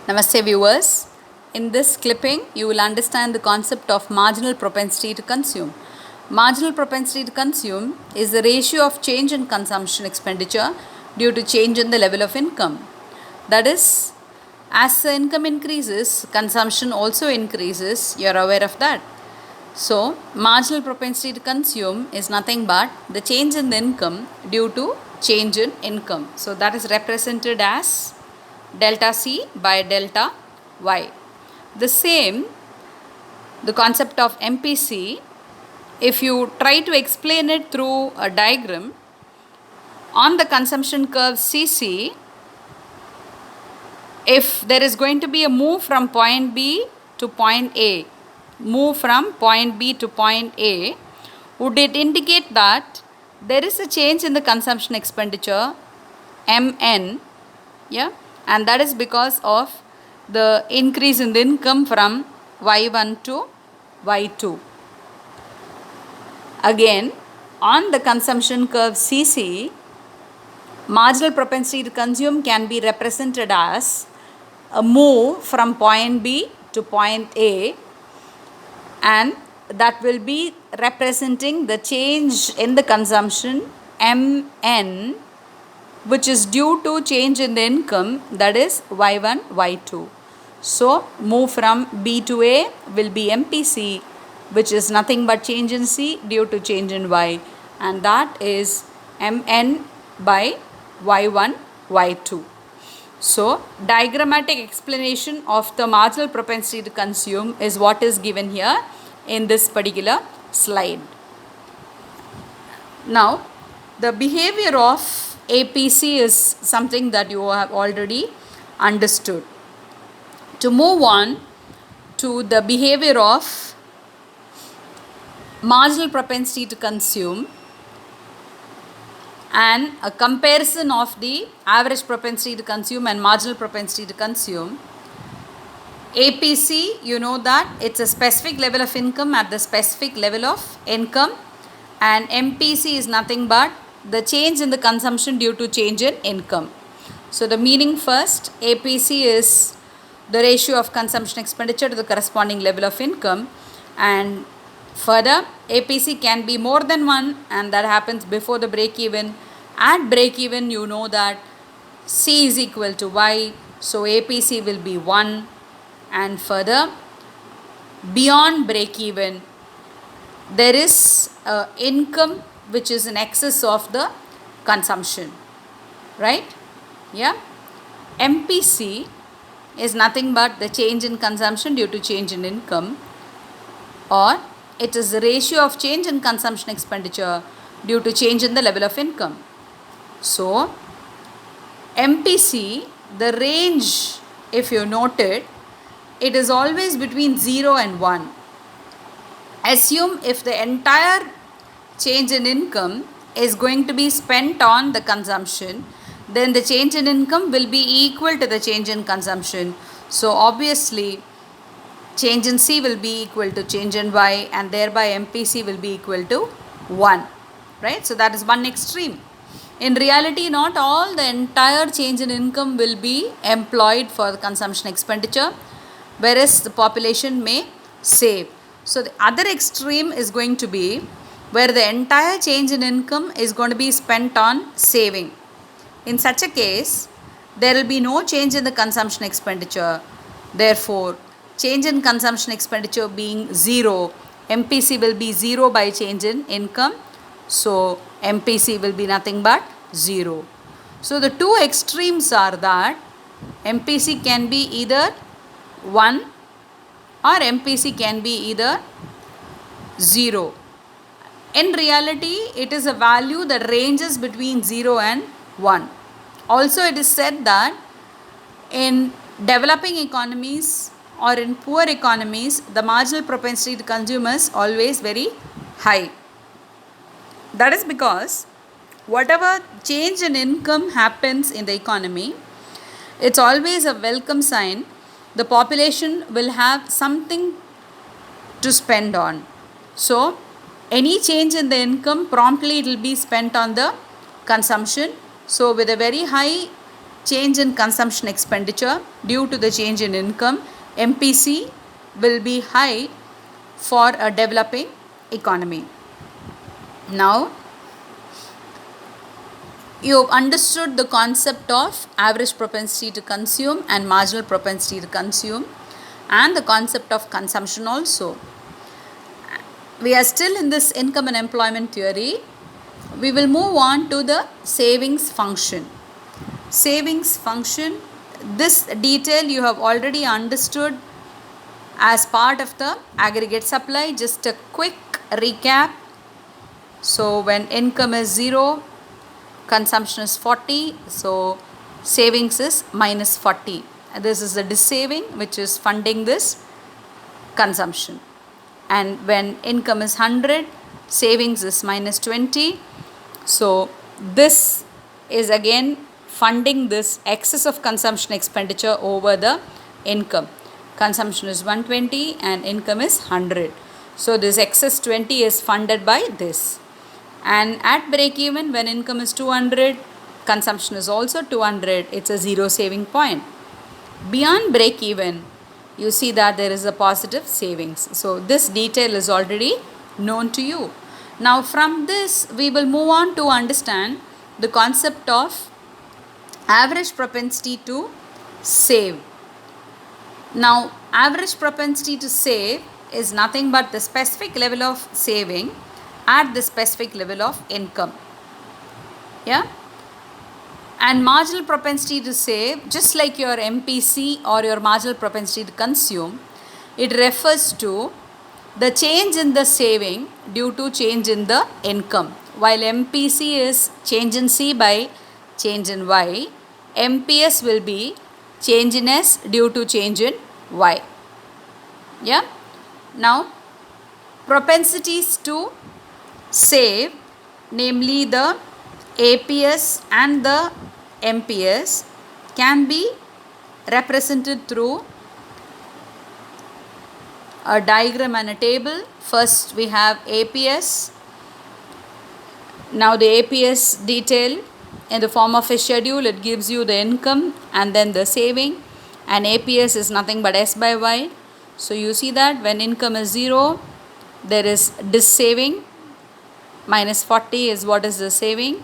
Namaste viewers. In this clipping, you will understand the concept of marginal propensity to consume. Marginal propensity to consume is the ratio of change in consumption expenditure due to change in the level of income. That is, as the income increases, consumption also increases. You are aware of that. So, marginal propensity to consume is nothing but the change in the income due to change in income. So, that is represented as delta C by delta Y. The same, the concept of MPC, if you try to explain it through a diagram, on the consumption curve CC, if there is going to be a move from point B to point A, move from point B to point A, would it indicate that there is a change in the consumption expenditure MN, yeah, and that is because of the increase in the income from Y1 to Y2. Again, on the consumption curve CC, marginal propensity to consume can be represented as a move from point B to point A, and that will be representing the change in the consumption MN, which is due to change in the income, that is Y1, Y2. So, move from B to A will be MPC, which is nothing but change in C due to change in Y, and that is MN by Y1, Y2. So, diagrammatic explanation of the marginal propensity to consume is what is given here in this particular slide. Now, the behavior of APC is something that you have already understood. To move on to the behavior of marginal propensity to consume and a comparison of the average propensity to consume and marginal propensity to consume. APC, you know that it's a specific level of income at the specific level of income, and MPC is nothing but the change in the consumption due to change in income. So the meaning first, APC is the ratio of consumption expenditure to the corresponding level of income, and further APC can be more than one, and that happens before the break even. At break even, you know that C is equal to Y, so APC will be 1, and further beyond break even there is income which is in excess of the consumption, right? Yeah, MPC is nothing but the change in consumption due to change in income, or it is the ratio of change in consumption expenditure due to change in the level of income. So, MPC, the range, if you noted, it is always between 0 and 1. Assume if the entire change in income is going to be spent on the consumption, then the change in income will be equal to the change in consumption. So, obviously, change in C will be equal to change in Y, and thereby MPC will be equal to 1, right? So, that is one extreme. In reality, not all the entire change in income will be employed for the consumption expenditure, whereas the population may save. So, the other extreme is going to be where the entire change in income is going to be spent on saving. In such a case, there will be no change in the consumption expenditure. Therefore, change in consumption expenditure being 0, MPC will be 0 by change in income. So, MPC will be nothing but 0. So, the two extremes are that MPC can be either 1 or MPC can be either 0. In reality, it is a value that ranges between 0 and 1. Also, it is said that in developing economies or in poor economies, the marginal propensity to consume is always very high. That is because whatever change in income happens in the economy, it's always a welcome sign. The population will have something to spend on. So, any change in the income, promptly it will be spent on the consumption. So, with a very high change in consumption expenditure due to the change in income, MPC will be high for a developing economy. Now, you have understood the concept of average propensity to consume and marginal propensity to consume, and the concept of consumption also. We are still in this income and employment theory. We will move on to the savings function. Savings function, this detail you have already understood as part of the aggregate supply. Just a quick recap. So when income is 0, consumption is 40, so savings is minus 40. This is the dissaving which is funding this consumption. And when income is 100, savings is minus 20. So this is again funding this excess of consumption expenditure over the income. Consumption is 120 and income is 100. So this excess 20 is funded by this. And at break even, when income is 200, consumption is also 200, it's a zero saving point. Beyond break even, you see that there is a positive savings. So this detail is already known to you. Now from this, we will move on to understand the concept of average propensity to save. Now, average propensity to save is nothing but the specific level of saving at the specific level of income. Yeah? And marginal propensity to save, just like your MPC or your marginal propensity to consume, it refers to the change in the saving due to change in the income. While MPC is change in C by change in Y, MPS will be change in S due to change in Y. Yeah? Now, propensities to save, namely the APS and the MPS, can be represented through a diagram and a table. First we have APS. Now the APS detail in the form of a schedule, it gives you the income and then the saving, and APS is nothing but S by Y. So you see that when income is 0, there is dissaving, minus 40 is what is the saving.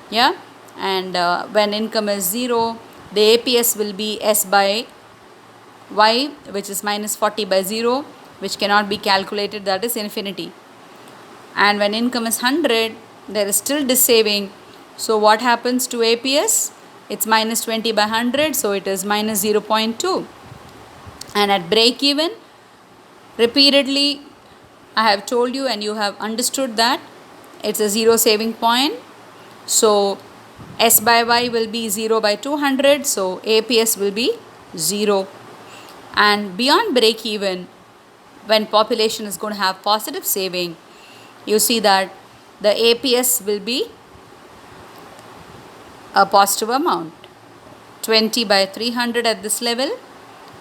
Yeah, and when income is 0, the APS will be S by Y, which is minus 40 by 0, which cannot be calculated, that is infinity. And when income is 100, there is still dissaving. So what happens to APS? It's minus 20 by 100, so it is minus 0.2. And at break even, repeatedly I have told you and you have understood that it's a zero saving point. So S by Y will be 0 by 200, so APS will be 0. And beyond break even, when population is going to have positive saving, you see that the APS will be a positive amount. 20 by 300 at this level,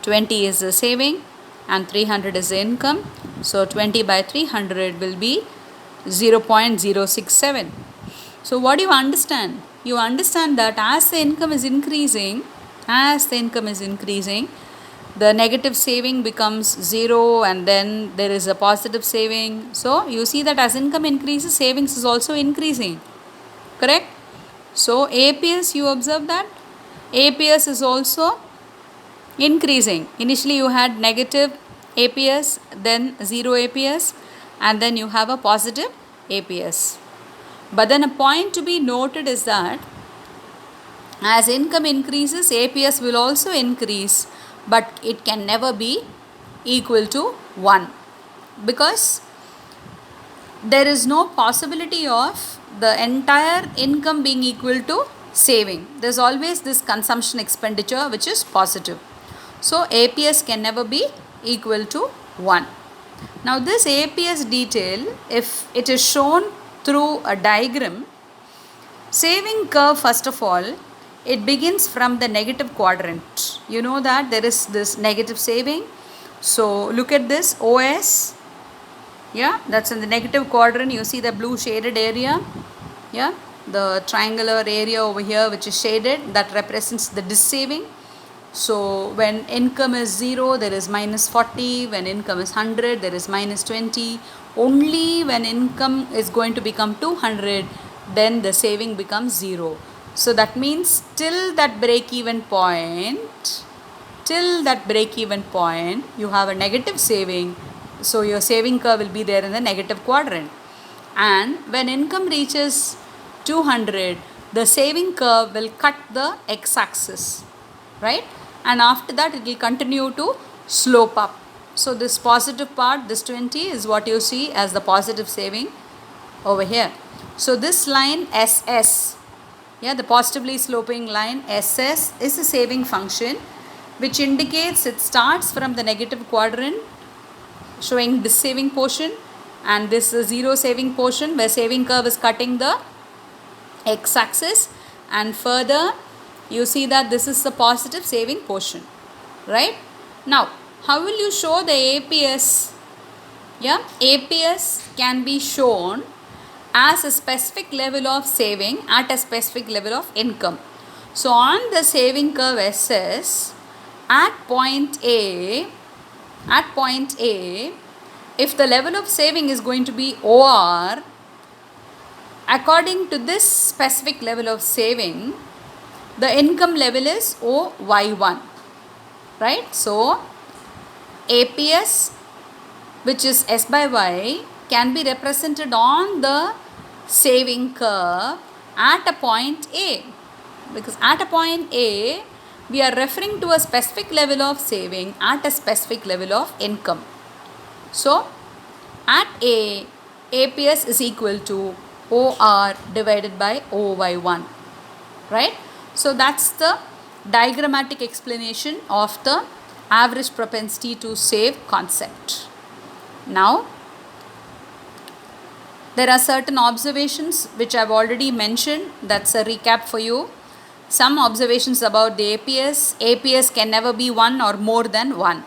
20 is the saving and 300 is the income. So 20 by 300 will be 0.067. So what do you understand? You understand that as the income is increasing, the negative saving becomes 0 and then there is a positive saving. So you see that as income increases, savings is also increasing. Correct? So APS, you observe that APS is also increasing. Initially you had negative APS, then 0 APS, and then you have a positive APS. But then a point to be noted is that as income increases, APS will also increase, but it can never be equal to 1, because there is no possibility of the entire income being equal to saving. There is always this consumption expenditure which is positive. So APS can never be equal to 1. Now this APS detail, if it is shown through a diagram, saving curve, first of all, it begins from the negative quadrant. You know that there is this negative saving. So look at this OS. Yeah, that's in the negative quadrant. You see the blue shaded area. Yeah, the triangular area over here which is shaded, that represents the dissaving. So when income is 0, there is minus 40. When income is 100, there is minus 20. Only when income is going to become 200, then the saving becomes 0. So that means till that break-even point, you have a negative saving. So your saving curve will be there in the negative quadrant. And when income reaches 200, the saving curve will cut the x-axis, right? And after that it will continue to slope up. So this positive part, this 20, is what you see as the positive saving over here. So this line SS, the positively sloping line SS is a saving function which indicates it starts from the negative quadrant showing this saving portion, and this is zero saving portion where saving curve is cutting the x-axis, and further you see that this is the positive saving portion, right? Now how will you show the APS? APS can be shown as a specific level of saving at a specific level of income. So on the saving curve SS at point A, if the level of saving is going to be OR, according to this specific level of saving, the income level is OY1, right? So APS, which is S by Y, can be represented on the saving curve at a point A, because at a point A we are referring to a specific level of saving at a specific level of income. So at A, APS is equal to OR divided by OY1, right? So that's the diagrammatic explanation of the average propensity to save concept. Now there are certain observations which I have already mentioned. That's a recap for you. Some observations about the APS. APS can never be 1 or more than 1.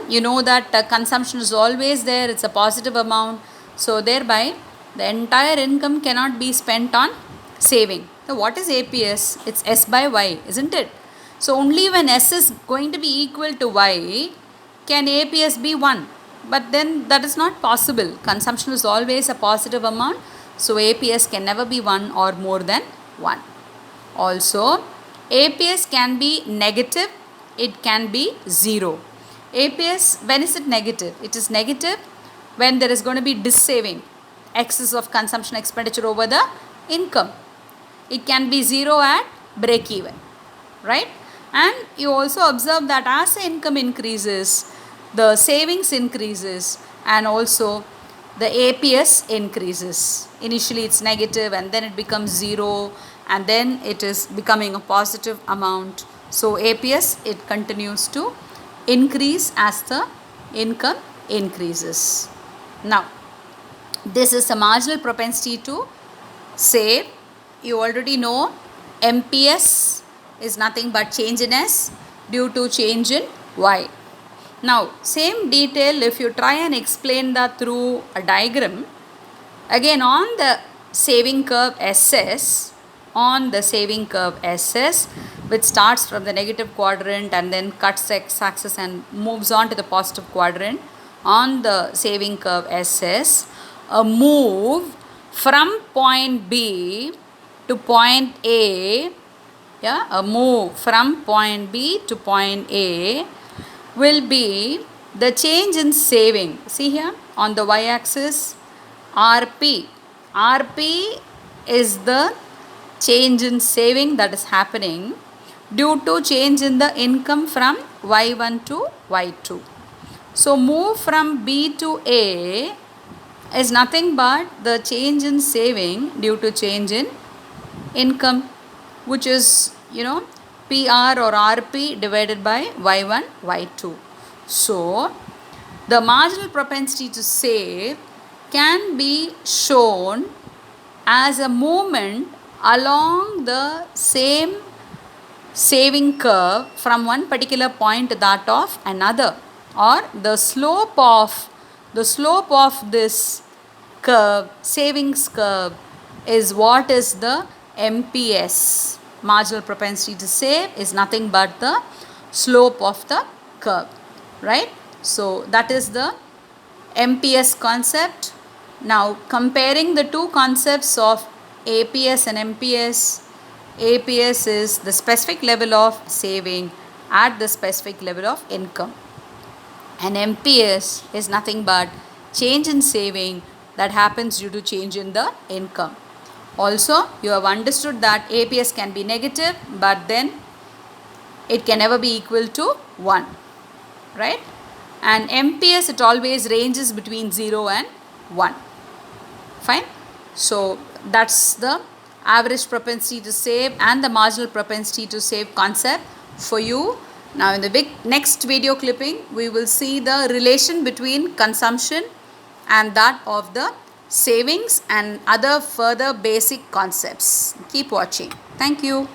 You know that consumption is always there. It's a positive amount. So thereby the entire income cannot be spent on saving. So what is APS? It's S by Y, isn't it? So only when S is going to be equal to Y can APS be 1. But then that is not possible. Consumption is always a positive amount. So APS can never be 1 or more than 1. Also, APS can be negative. It can be 0. APS, when is it negative? It is negative when there is going to be dissaving, excess of consumption expenditure over the income. It can be 0 at break even, right? And you also observe that as the income increases, the savings increases, and also the APS increases. Initially it's negative and then it becomes 0 and then it is becoming a positive amount. So APS, it continues to increase as the income increases. Now this is a marginal propensity to save. You already know MPS is nothing but change in S due to change in Y. Now same detail if you try and explain that through a diagram. Again on the saving curve SS, which starts from the negative quadrant and then cuts the x-axis and moves on to the positive quadrant, on the saving curve SS, a move from point B to point A, a move from point B to point A will be the change in saving. See here on the y-axis, RP. RP is the change in saving that is happening due to change in the income from Y1 to Y2. So move from B to A is nothing but the change in saving due to change in income, which is PR or RP divided by Y1, Y2. So the marginal propensity to save can be shown as a movement along the same saving curve from one particular point to that of another, or the slope of this curve, savings curve, is what is the MPS. Marginal propensity to save is nothing but the slope of the curve, right? So that is the MPS concept. Now comparing the two concepts of APS and MPS, APS is the specific level of saving at the specific level of income, and MPS is nothing but change in saving that happens due to change in the income. Also, you have understood that APS can be negative, but then it can never be equal to 1, right? And MPS, it always ranges between 0 and 1. Fine. So that's the average propensity to save and the marginal propensity to save concept for you. Now in the next video clipping, we will see the relation between consumption and that of the savings and other further basic concepts. Keep watching. Thank you.